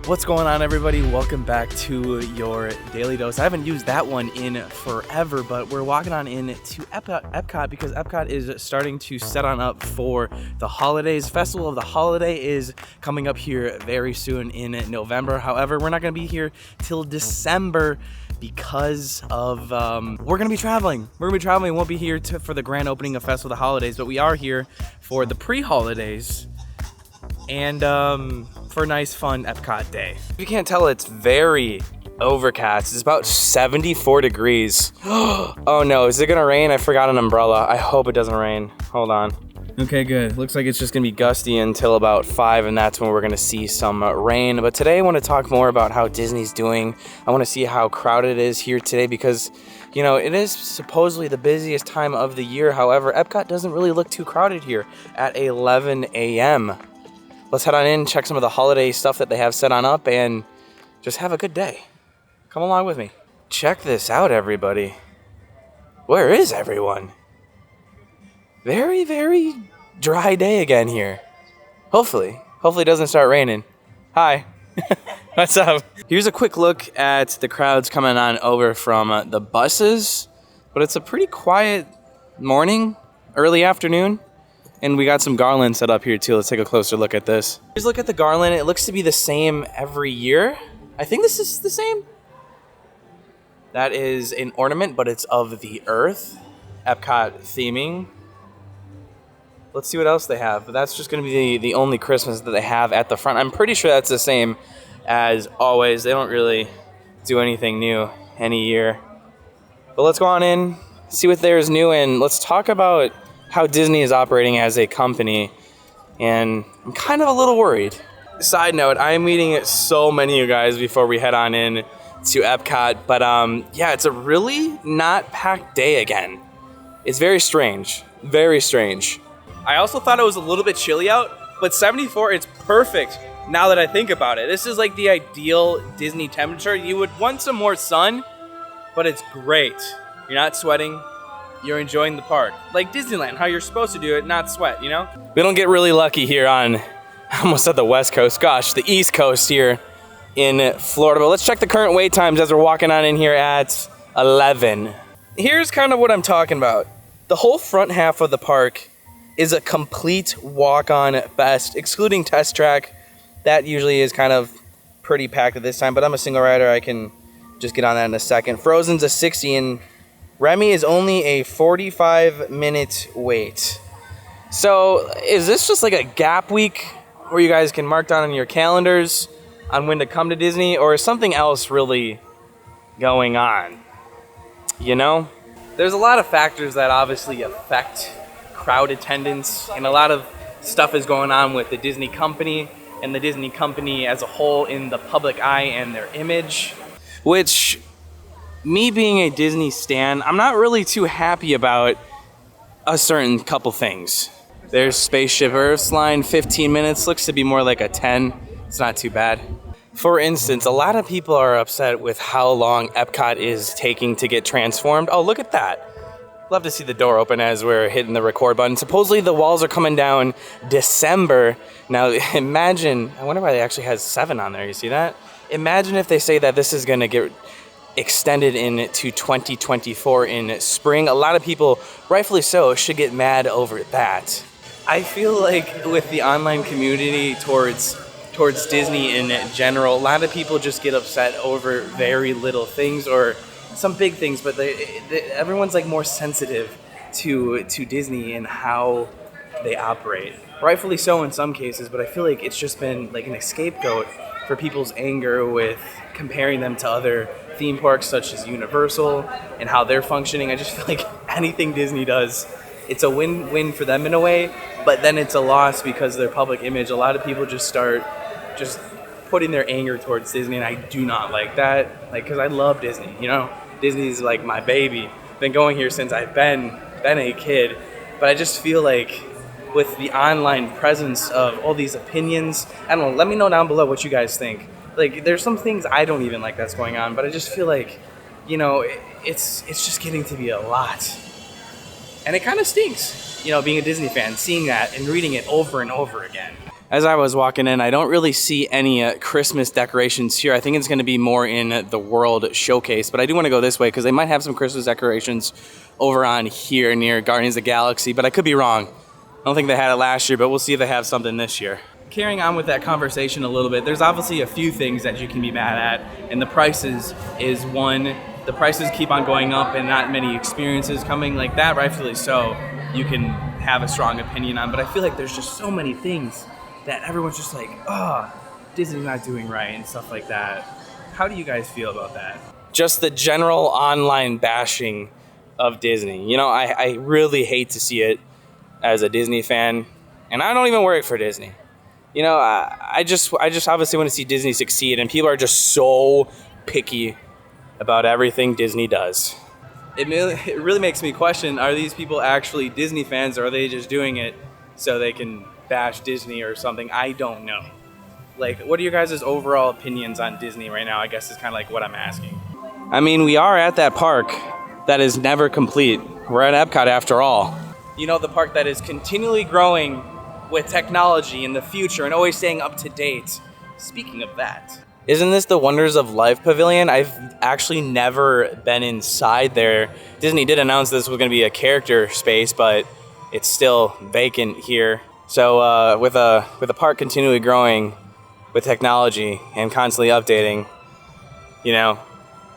What's going on, everybody? Welcome back to your Daily Dose. I haven't used that one in forever, but we're walking on in to Epcot because Epcot is starting to set on up for the holidays. Festival of the Holiday is coming up here very soon in November. However, we're not going to be here till December because of we're going to be traveling. We won't be here for the grand opening of Festival of the Holidays, but we are here for the pre-holidays and for a nice, fun Epcot day. If you can't tell, it's very overcast. It's about 74 degrees. Oh no, is it gonna rain? I forgot an umbrella. I hope it doesn't rain. Hold on. Okay, good. Looks like it's just gonna be gusty until about 5, and that's when we're gonna see some rain. But today I wanna talk more about how Disney's doing. I wanna see how crowded it is here today because, you know, it is supposedly the busiest time of the year. However, Epcot doesn't really look too crowded here at 11 a.m. Let's head on in, check some of the holiday stuff that they have set on up, and just have a good day. Come along with me. Check this out, everybody. Where is everyone? Very, very dry day again here. Hopefully it doesn't start raining. Hi. What's up? Here's a quick look at the crowds coming on over from the buses, but it's a pretty quiet morning, early afternoon. And we got some garland set up here too. Let's take a closer look at this. Here's a look at the garland. It looks to be the same every year. I think this is the same. That is an ornament, but it's of the earth. Epcot theming. Let's see what else they have. But that's just going to be the only Christmas that they have at the front. I'm pretty sure that's the same as always. They don't really do anything new any year. But let's go on in, see what there is new, and let's talk about how Disney is operating as a company, and I'm kind of a little worried. Side note, I am meeting so many of you guys before we head on in to Epcot, but yeah, it's a really not packed day again. It's very strange, very strange. I also thought it was a little bit chilly out, but 74, it's perfect now that I think about it. This is like the ideal Disney temperature. You would want some more sun, but it's great. You're not sweating. You're enjoying the park. Like Disneyland, how you're supposed to do it, not sweat, you know? We don't get really lucky here on, I almost said the West Coast, gosh, the East Coast here in Florida. But let's check the current wait times as we're walking on in here at 11. Here's kind of what I'm talking about. The whole front half of the park is a complete walk-on fest, excluding Test Track. That usually is kind of pretty packed at this time, but I'm a single rider. I can just get on that in a second. Frozen's a 60, and Remy is only a 45-minute wait. So is this just like a gap week where you guys can mark down on your calendars on when to come to Disney, or is something else really going on? You know? There's a lot of factors that obviously affect crowd attendance, and a lot of stuff is going on with the Disney company and the Disney company as a whole in the public eye and their image, which, me being a Disney stan, I'm not really too happy about a certain couple things. There's Spaceship Earth's line, 15 minutes, looks to be more like a 10. It's not too bad. For instance, a lot of people are upset with how long Epcot is taking to get transformed. Oh, look at that. Love to see the door open as we're hitting the record button. Supposedly the walls are coming down December. Now imagine, I wonder why they actually has 7 on there, you see that? Imagine if they say that this is gonna get extended into 2024 in spring. A lot of people, rightfully so, should get mad over that. I feel like with the online community towards Disney in general, a lot of people just get upset over very little things, or some big things, but everyone's like more sensitive to Disney and how they operate. Rightfully so in some cases, but I feel like it's just been like an scapegoat for people's anger with comparing them to other theme parks such as Universal and how they're functioning. I just feel like anything Disney does, it's a win-win for them in a way, but then it's a loss because of their public image. A lot of people just start just putting their anger towards Disney, and I do not like that. Like, because I love Disney, you know? Disney's like my baby. Been going here since I've been a kid, but I just feel like with the online presence of all these opinions, I don't know, let me know down below what you guys think. Like, there's some things I don't even like that's going on, but I just feel like, you know, it's just getting to be a lot. And it kind of stinks, you know, being a Disney fan, seeing that and reading it over and over again. As I was walking in, I don't really see any Christmas decorations here. I think it's going to be more in the World Showcase, but I do want to go this way because they might have some Christmas decorations over on here near Guardians of the Galaxy, but I could be wrong. I don't think they had it last year, but we'll see if they have something this year. Carrying on with that conversation a little bit, there's obviously a few things that you can be mad at, and the prices is one. The prices keep on going up and not many experiences coming like that, rightfully so, you can have a strong opinion on, but I feel like there's just so many things that everyone's just like, oh, Disney's not doing right and stuff like that. How do you guys feel about that? Just the general online bashing of Disney. You know, I really hate to see it as a Disney fan, and I don't even work for Disney. You know, I just obviously want to see Disney succeed, and people are just so picky about everything Disney does. It really makes me question, are these people actually Disney fans, or are they just doing it so they can bash Disney or something? I don't know. Like, what are your guys' overall opinions on Disney right now? I guess is kind of like what I'm asking. I mean, we are at that park that is never complete. We're at Epcot after all. You know, the park that is continually growing with technology in the future and always staying up to date. Speaking of that, isn't this the Wonders of Life Pavilion? I've actually never been inside there. Disney did announce this was going to be a character space, but it's still vacant here. So with a park continually growing with technology and constantly updating, you know,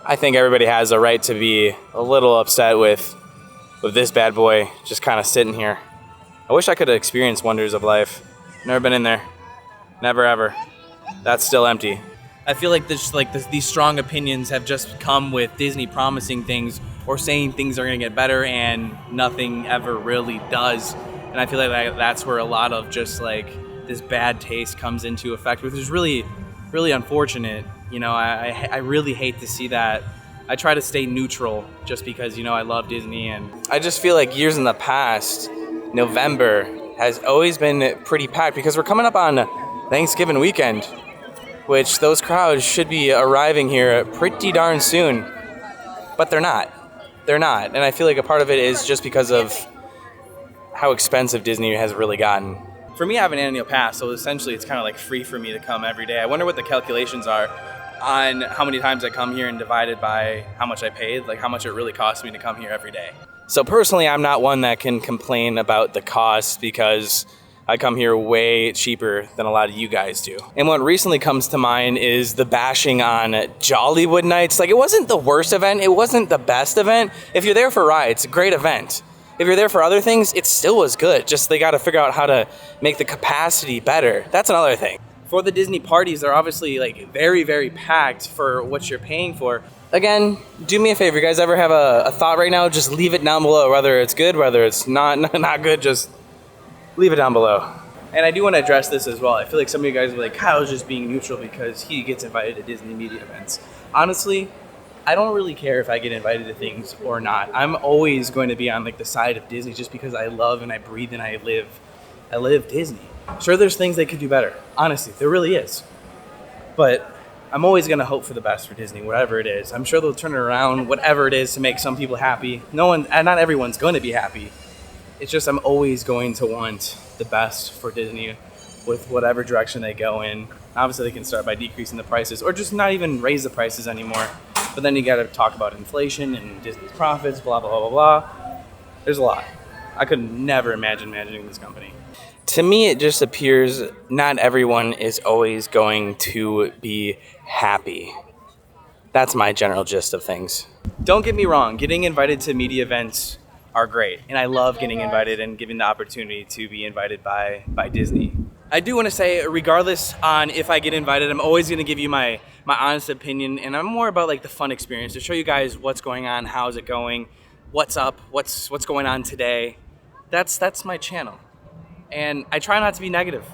I think everybody has a right to be a little upset with this bad boy just kind of sitting here. I wish I could have experienced Wonders of Life. Never been in there. Never ever. That's still empty. I feel like these strong opinions have just come with Disney promising things or saying things are going to get better and nothing ever really does. And I feel like that's where a lot of just like this bad taste comes into effect, which is really, really unfortunate. You know, I really hate to see that. I try to stay neutral just because, you know, I love Disney, and I just feel like years in the past, November has always been pretty packed because we're coming up on Thanksgiving weekend, which those crowds should be arriving here pretty darn soon, but they're not. They're not, and I feel like a part of it is just because of how expensive Disney has really gotten. For me, I have an annual pass, so essentially it's kind of like free for me to come every day. I wonder what the calculations are on how many times I come here and divided by how much I paid, like how much it really costs me to come here every day. So personally, I'm not one that can complain about the cost because I come here way cheaper than a lot of you guys do. And what recently comes to mind is the bashing on Jollywood Nights. Like, it wasn't the worst event, it wasn't the best event. If you're there for rides, great event. If you're there for other things, it still was good. Just they got to figure out how to make the capacity better. That's another thing. For the Disney parties, they're obviously like very, very packed for what you're paying for. Again, do me a favor. You guys ever have a thought right now? Just leave it down below. Whether it's good, whether it's not good, just leave it down below. And I do want to address this as well. I feel like some of you guys are like, Kyle's just being neutral because he gets invited to Disney media events. Honestly, I don't really care if I get invited to things or not. I'm always going to be on like the side of Disney just because I love and I breathe and I live Disney. Sure, there's things they could do better. Honestly, there really is. But I'm always going to hope for the best for Disney, whatever it is. I'm sure they'll turn it around, whatever it is, to make some people happy. Not everyone's going to be happy. It's just I'm always going to want the best for Disney with whatever direction they go in. Obviously, they can start by decreasing the prices or just not even raise the prices anymore. But then you got to talk about inflation and Disney's profits, blah, blah, blah, blah, blah. There's a lot. I could never imagine managing this company. To me, it just appears not everyone is always going to be happy. That's my general gist of things. Don't get me wrong, getting invited to media events are great. And I love getting invited and giving the opportunity to be invited by Disney. I do want to say, regardless on if I get invited, I'm always going to give you my honest opinion. And I'm more about like the fun experience to show you guys what's going on, how's it going, what's up, what's going on today. That's my channel. And I try not to be negative.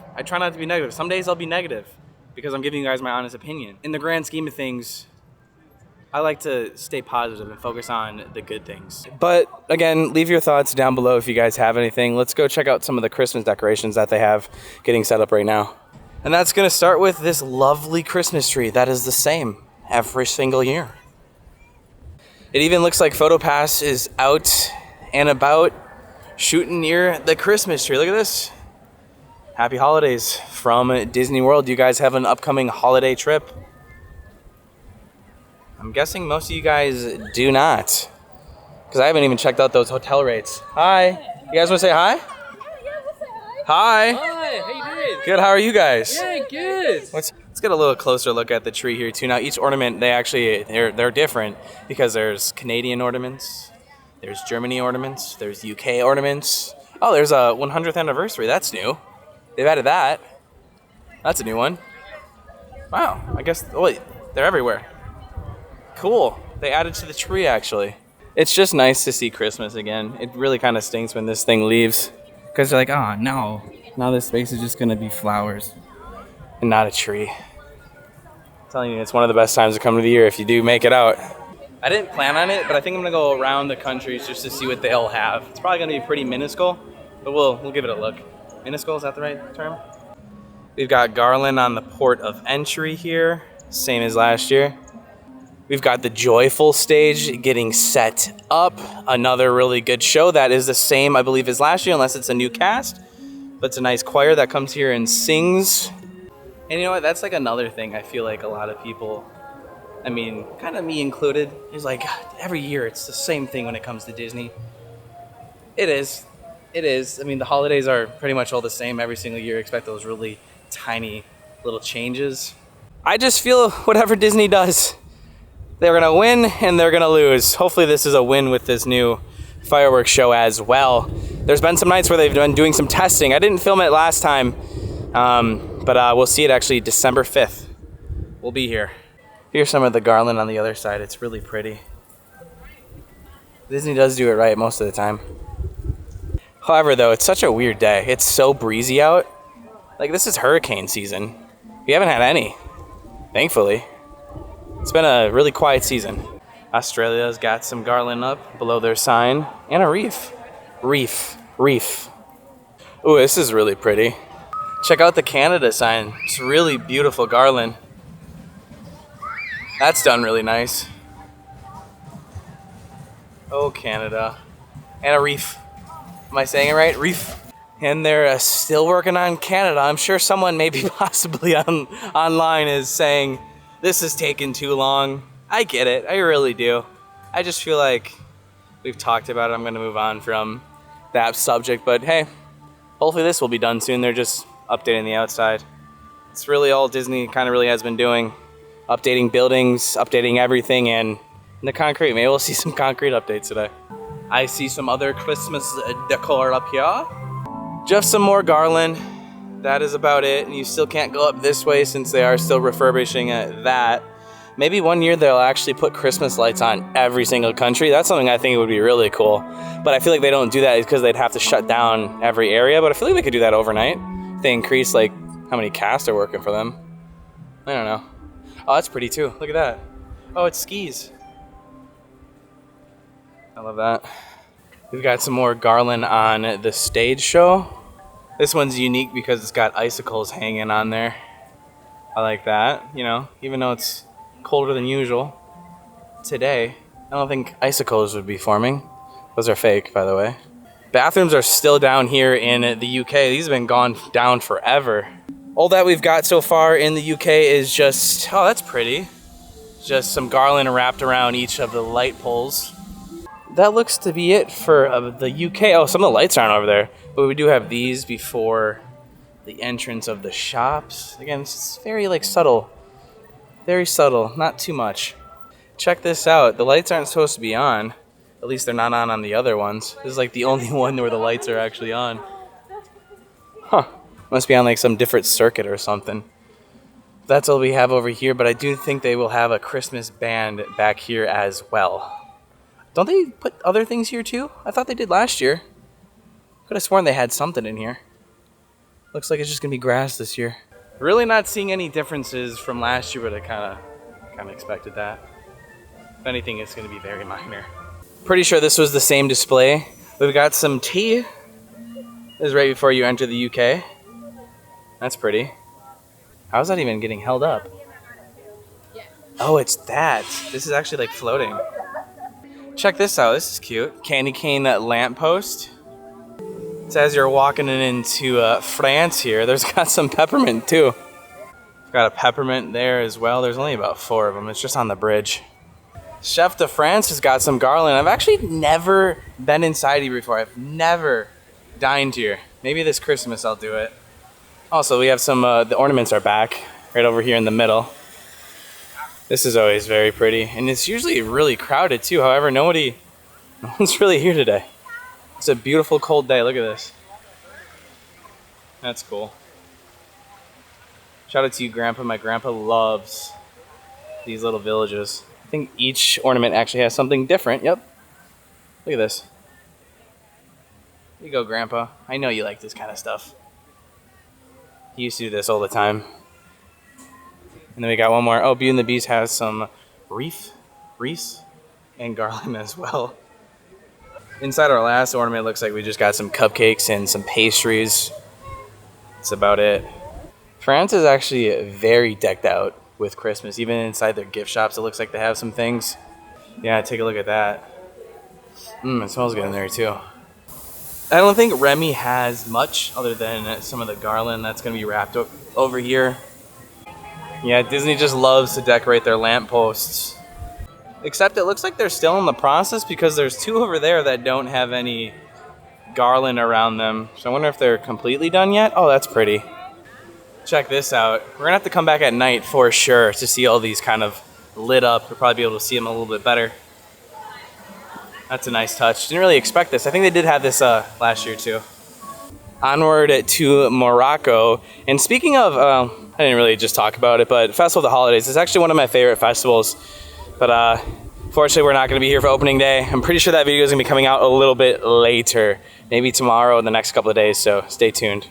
Some days I'll be negative because I'm giving you guys my honest opinion. In the grand scheme of things, I like to stay positive and focus on the good things. But again, leave your thoughts down below if you guys have anything. Let's go check out some of the Christmas decorations that they have getting set up right now. And that's going to start with this lovely Christmas tree that is the same every single year. It even looks like PhotoPass is out and about shooting near the Christmas tree. Look at this. Happy holidays from Disney World. Do you guys have an upcoming holiday trip? I'm guessing most of you guys do not, because I haven't even checked out those hotel rates. Hi. You guys want to say hi? Yeah, we'll say hi. Hi. Hi, how you doing? Good, how are you guys? Yeah, good. Let's get a little closer look at the tree here too. Now each ornament, they're different, because there's Canadian ornaments, there's Germany ornaments, there's UK ornaments. Oh, there's a 100th anniversary. That's new. They've added that. That's a new one. Wow, I guess, oh wait, they're everywhere. Cool. They added to the tree, actually. It's just nice to see Christmas again. It really kind of stinks when this thing leaves, because they're like, oh no, now this space is just gonna be flowers and not a tree. I'm telling you, it's one of the best times to come to the year if you do make it out. I didn't plan on it, but I think I'm gonna go around the countries just to see what they all have. It's probably gonna be pretty minuscule, but we'll give it a look. Minuscule, is that the right term? We've got garland on the port of entry here, same as last year. We've got the Joyful stage getting set up. Another really good show that is the same, I believe, as last year, unless it's a new cast. But it's a nice choir that comes here and sings. And you know what? That's like another thing I feel like a lot of people, I mean, kind of me included, is like, every year it's the same thing when it comes to Disney. It is. It is. I mean, the holidays are pretty much all the same every single year. Expect those really tiny little changes. I just feel whatever Disney does, they're gonna win and they're gonna lose. Hopefully this is a win with this new fireworks show as well. There's been some nights where they've been doing some testing. I didn't film it last time, but we'll see it actually December 5th. We'll be here. Here's some of the garland on the other side. It's really pretty. Disney does do it right most of the time. However, though, it's such a weird day. It's so breezy out. Like, this is hurricane season. We haven't had any, thankfully. It's been a really quiet season. Australia's got some garland up below their sign, and a reef. Reef. Ooh, this is really pretty. Check out the Canada sign. It's really beautiful garland. That's done really nice. Oh, Canada. And a reef. Am I saying it right? Reef. And they're still working on Canada. I'm sure someone maybe possibly online is saying, this is taking too long. I get it. I really do. I just feel like we've talked about it. I'm going to move on from that subject. But hey, hopefully this will be done soon. They're just updating the outside. It's really all Disney kind of really has been doing. Updating buildings, updating everything, and the concrete. Maybe we'll see some concrete updates today. I see some other Christmas decor up here. Just some more garland. That is about it. And you still can't go up this way since they are still refurbishing that. Maybe one year they'll actually put Christmas lights on every single country. That's something I think would be really cool. But I feel like they don't do that because they'd have to shut down every area. But I feel like they could do that overnight. If they increase like how many casts are working for them. I don't know. Oh, that's pretty too. Look at that. Oh, it's skis. I love that. We've got some more garland on the stage show. This one's unique because it's got icicles hanging on there. I like that, you know, even though it's colder than usual. Today, I don't think icicles would be forming. Those are fake, by the way. Bathrooms are still down here in the UK. These have been gone down forever. All that we've got so far in the UK is just, oh, that's pretty. Just some garland wrapped around each of the light poles. That looks to be it for the UK. Oh, some of the lights aren't over there. But we do have these before the entrance of the shops. Again, it's very like subtle. Very subtle, not too much. Check this out. The lights aren't supposed to be on. At least they're not on the other ones. This is like the only one where the lights are actually on. Huh. Must be on like some different circuit or something. That's all we have over here, but I do think they will have a Christmas band back here as well. Don't they put other things here too? I thought they did last year. Could have sworn they had something in here. Looks like it's just gonna be grass this year. Really not seeing any differences from last year, but I kind of expected that. If anything, it's gonna be very minor. Pretty sure this was the same display. We've got some tea. This is right before you enter the UK. That's pretty. How's that even getting held up? Oh, it's that. This is actually like floating. Check this out. This is cute. Candy cane lamppost. So as you're walking into France here, there's got some peppermint too. Got a peppermint there as well. There's only about 4 of them. It's just on the bridge. Chef de France has got some garland. I've actually never been inside here before. I've never dined here. Maybe this Christmas I'll do it. Also, we have some, the ornaments are back right over here in the middle. This is always very pretty. And it's usually really crowded too. However, no one's really here today. It's a beautiful cold day. Look at this. That's cool. Shout out to you, Grandpa. My grandpa loves these little villages. I think each ornament actually has something different. Yep. Look at this. Here you go, Grandpa. I know you like this kind of stuff. He used to do this all the time. And then we got one more. Oh, Beauty and the Beast has some wreaths, and garland as well. Inside our last ornament, it looks like we just got some cupcakes and some pastries. That's about it. France is actually very decked out with Christmas. Even inside their gift shops, it looks like they have some things. Yeah, take a look at that. It smells good in there too. I don't think Remy has much other than some of the garland that's going to be wrapped over here. Yeah, Disney just loves to decorate their lampposts. Except it looks like they're still in the process because there's 2 over there that don't have any garland around them. So I wonder if they're completely done yet. Oh, that's pretty. Check this out. We're going to have to come back at night for sure to see all these kind of lit up. We'll probably be able to see them a little bit better. That's a nice touch. Didn't really expect this. I think they did have this last year too. Onward to Morocco. And speaking of, I didn't really just talk about it, but Festival of the Holidays is actually one of my favorite festivals. But fortunately, we're not going to be here for opening day. I'm pretty sure that video is going to be coming out a little bit later. Maybe tomorrow or the next couple of days, so stay tuned.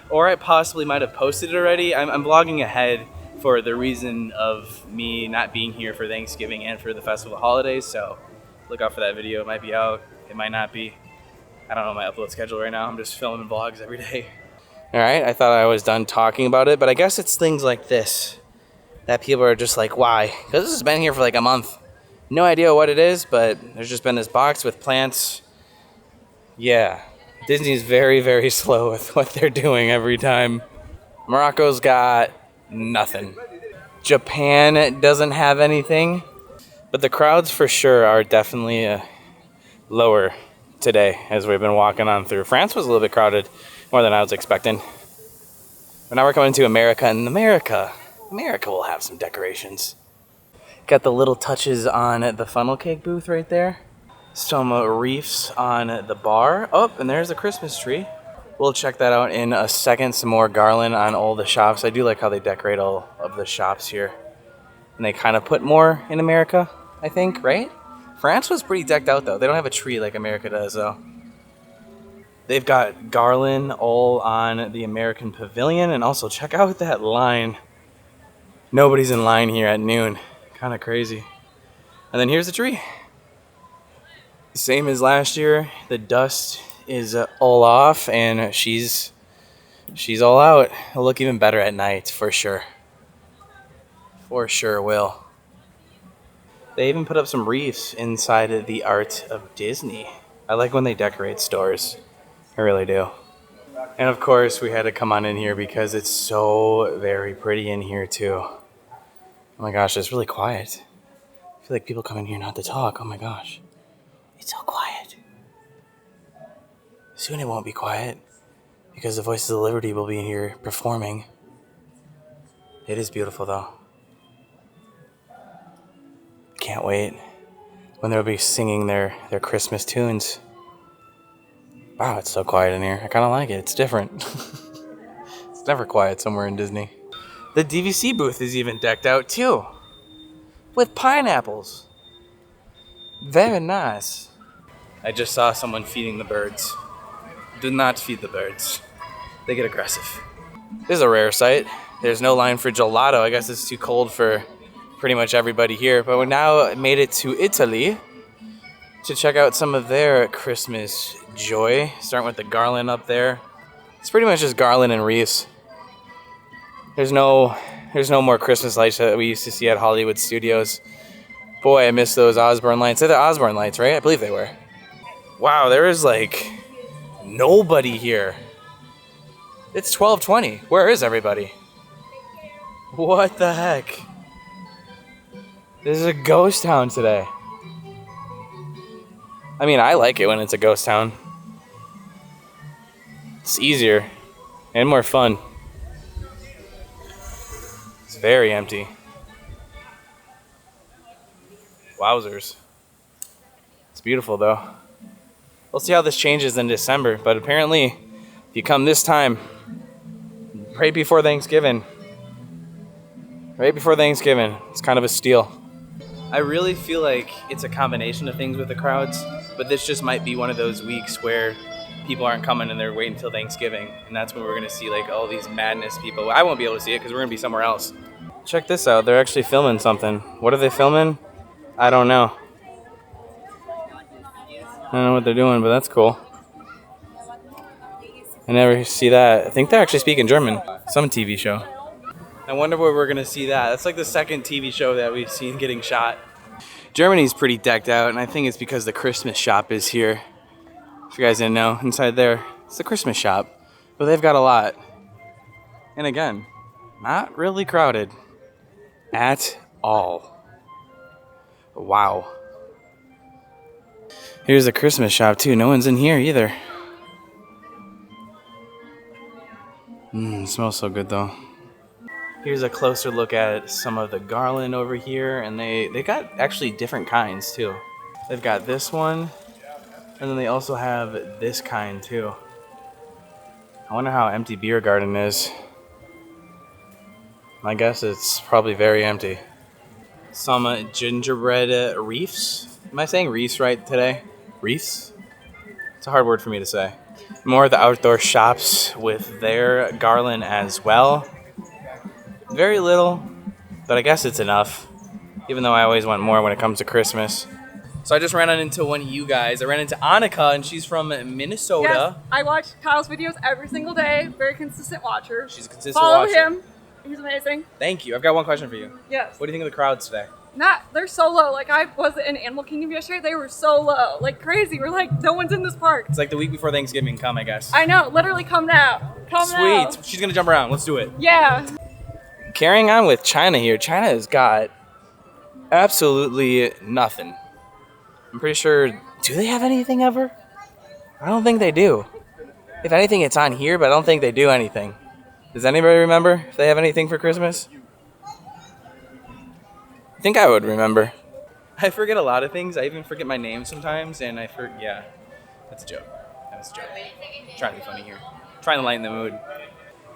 Or I possibly might have posted it already. I'm vlogging ahead for the reason of me not being here for Thanksgiving and for the Festival of the Holidays, so look out for that video. It might be out, it might not be. I don't know my upload schedule right now. I'm just filming vlogs every day. All right, I thought I was done talking about it, but I guess it's things like this that people are just like, why? Because this has been here for like a month. No idea what it is, but there's just been this box with plants. Yeah, Disney's very, very slow with what they're doing every time. Morocco's got nothing. Japan doesn't have anything, but the crowds for sure are definitely lower today as we've been walking on through. France was a little bit crowded, more than I was expecting. But now we're coming to America, and America will have some decorations. Got the little touches on the funnel cake booth right there. Some wreaths on the bar. Oh, and there's a Christmas tree. We'll check that out in a second. Some more garland on all the shops. I do like how they decorate all of the shops here. And they kind of put more in America, I think, right? France was pretty decked out, though. They don't have a tree like America does, though. They've got garland all on the American pavilion. And also, check out that line. Nobody's in line here at noon. Kind of crazy. And then here's the tree. Same as last year. The dust is all off, and she's all out. It'll look even better at night, for sure. For sure will. They even put up some wreaths inside of the Art of Disney. I like when they decorate stores. I really do. And of course, we had to come on in here because it's so very pretty in here too. Oh my gosh, it's really quiet. I feel like people come in here not to talk. Oh my gosh. It's so quiet. Soon it won't be quiet because the Voices of Liberty will be in here performing. It is beautiful though. Can't wait when they'll be singing their Christmas tunes. Wow, it's so quiet in here. I kind of like it. It's different. It's never quiet somewhere in Disney. The DVC booth is even decked out too, with pineapples. Very nice. I just saw someone feeding the birds. Do not feed the birds. They get aggressive. This is a rare sight. There's no line for gelato. I guess it's too cold for pretty much everybody here. But we now made it to Italy to check out some of their Christmas joy. Starting with the garland up there. It's pretty much just garland and wreaths. There's no more Christmas lights that we used to see at Hollywood Studios. Boy, I miss those Osborne lights. They're the Osborne lights, right? I believe they were. Wow, there is like nobody here. It's 12:20. Where is everybody? What the heck? This is a ghost town today. I mean, I like it when it's a ghost town. It's easier and more fun. It's very empty. Wowzers. It's beautiful though. We'll see how this changes in December, but apparently if you come this time, right before Thanksgiving, it's kind of a steal. I really feel like it's a combination of things with the crowds, but this just might be one of those weeks where people aren't coming and they're waiting until Thanksgiving, and that's when we're going to see like all these madness people. I won't be able to see it because we're going to be somewhere else. Check this out. They're actually filming something. What are they filming? I don't know. I don't know what they're doing, but that's cool. I never see that. I think they're actually speaking German. Some TV show. I wonder where we're going to see that. That's like the second TV show that we've seen getting shot. Germany's pretty decked out, and I think it's because the Christmas shop is here. If you guys didn't know, inside there, it's the Christmas shop. But they've got a lot. And again, not really crowded at all. Wow. Here's the Christmas shop too. No one's in here either. It smells so good though. Here's a closer look at some of the garland over here, and they got actually different kinds too. They've got this one, and then they also have this kind too. I wonder how empty beer garden is. My guess it's probably very empty. Some gingerbread wreaths. Am I saying wreaths right today? Wreaths? It's a hard word for me to say. More of the outdoor shops with their garland as well. Very little, but I guess it's enough. Even though I always want more when it comes to Christmas. So I just ran into one of you guys. I ran into Annika, and she's from Minnesota. Yes, I watch Kyle's videos every single day. Very consistent watcher. She's a consistent Follow watcher. him. He's amazing. Thank you. I've got one question for you. Yes. What do you think of the crowds today? They're so low. Like, I was in Animal Kingdom yesterday. They were so low. Like, crazy. We're like, no one's in this park. It's like the week before Thanksgiving. Come, I guess. I know. Literally, come now. Come now. Sweet. She's going to jump around. Let's do it. Yeah. Carrying on with China here. China has got absolutely nothing. I'm pretty sure. Do they have anything ever? I don't think they do. If anything, it's on here, but I don't think they do anything. Does anybody remember if they have anything for Christmas? I think I would remember. I forget a lot of things. I even forget my name sometimes, and yeah, that's a joke. That's a joke. I'm trying to be funny here. Trying to lighten the mood.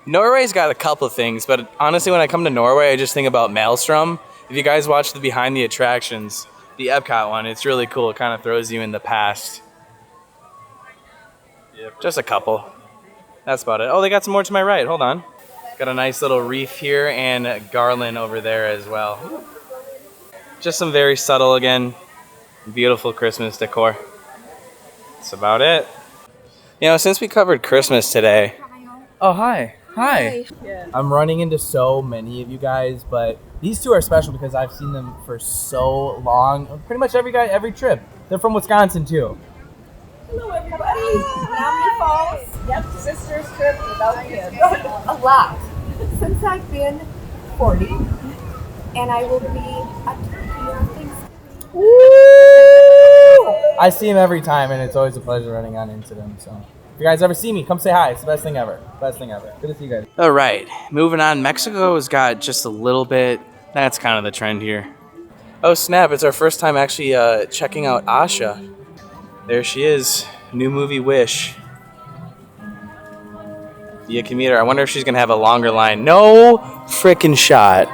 Norway's got a couple of things, but honestly, when I come to Norway, I just think about Maelstrom. If you guys watch the behind the attractions, the Epcot one, it's really cool. It kind of throws you in the past. Yep. Just a couple. That's about it. Oh, they got some more to my right. Hold on. Got a nice little wreath here and garland over there as well. Just some very subtle, again, beautiful Christmas decor. That's about it. You know, since we covered Christmas today. Oh, hi. Hi. Yeah. I'm running into so many of you guys, but these two are special because I've seen them for so long. Pretty much every trip. They're from Wisconsin too. Hello, everybody. Family Falls. Yep, sister's trip without kids. A lot. Since I've been 40, and I will be a turkey on Thanksgiving. I see them every time, and it's always a pleasure running on into them. So, if you guys ever see me, come say hi. It's the best thing ever. Best thing ever. Good to see you guys. All right, moving on. Mexico's got just a little bit. That's kind of the trend here. Oh snap! It's our first time actually checking out Asha. There she is. New movie Wish. Via commuter. I wonder if she's going to have a longer line. No frickin' shot.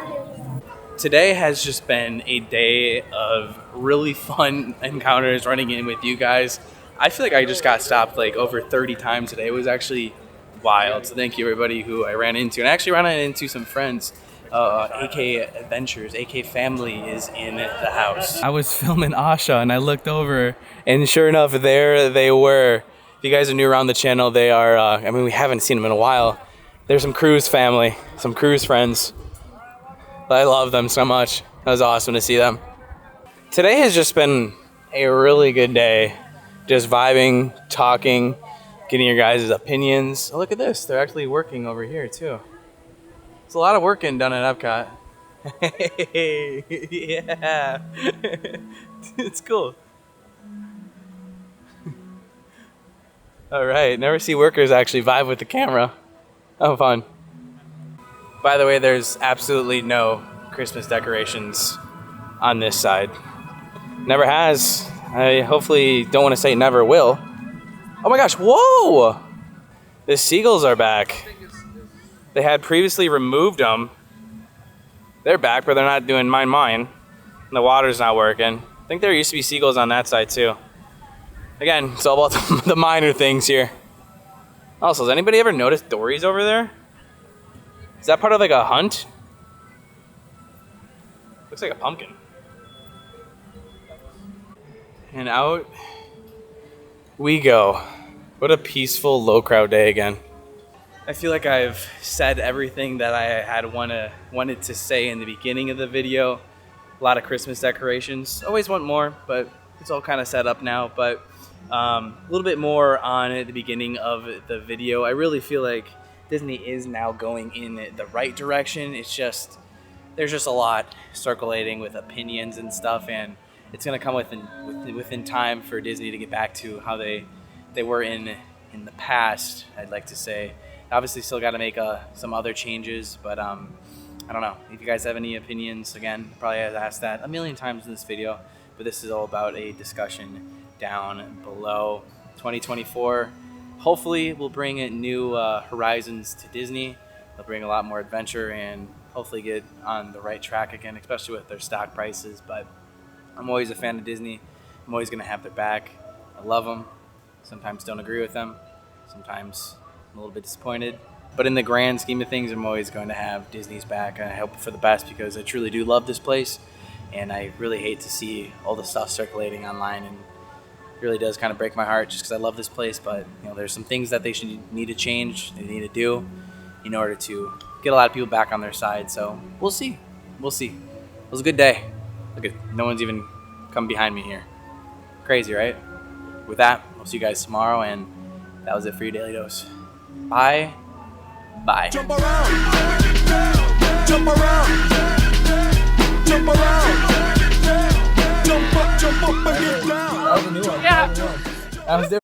Today has just been a day of really fun encounters running in with you guys. I feel like I just got stopped like over 30 times today. It was actually wild. So thank you everybody who I ran into. And I actually ran into some friends. AK Adventures, AK Family is in the house. I was filming Asha and I looked over and sure enough, there they were. If you guys are new around the channel, they are, I mean, we haven't seen them in a while. They're some cruise family, some cruise friends. I love them so much. That was awesome to see them. Today has just been a really good day. Just vibing, talking, getting your guys' opinions. Oh, look at this. They're actually working over here, too. It's a lot of work getting done at Epcot. Hey, yeah. It's cool. All right. Never see workers actually vibe with the camera. Oh, fun. By the way, there's absolutely no Christmas decorations on this side. Never has. I hopefully don't want to say never will. Oh my gosh, whoa! The seagulls are back. They had previously removed them. They're back, but they're not doing mine. The water's not working. I think there used to be seagulls on that side too. Again, it's all about the minor things here. Also, has anybody ever noticed dories over there? Is that part of like a hunt? Looks like a pumpkin. And out we go. What a peaceful, low crowd day again. I feel like I've said everything that I had wanted to say in the beginning of the video. A lot of Christmas decorations. Always want more, but it's all kind of set up now. But a little bit more on the beginning of the video. I really feel like Disney is now going in the right direction. It's just, there's just a lot circulating with opinions and stuff, and it's going to come within time for Disney to get back to how they were in the past, I'd like to say. Obviously still got to make some other changes, but I don't know. If you guys have any opinions, again, probably have asked that a million times in this video, but this is all about a discussion down below. 2024, hopefully will bring new horizons to Disney. They'll bring a lot more adventure and hopefully get on the right track again, especially with their stock prices. But I'm always a fan of Disney. I'm always going to have their back. I love them. Sometimes don't agree with them. Sometimes I'm a little bit disappointed. But in the grand scheme of things, I'm always going to have Disney's back. And I hope for the best because I truly do love this place. And I really hate to see all the stuff circulating online. And it really does kind of break my heart just because I love this place. But there's some things that they need to change, they need to do in order to get a lot of people back on their side. So we'll see. We'll see. It was a good day. Look at, no one's even come behind me here. Crazy, right? With that, we'll see you guys tomorrow, and that was it for your Daily Dose. Bye. Bye. Jump around. Jump around. Jump around. Jump up and get down. Yeah. That was different.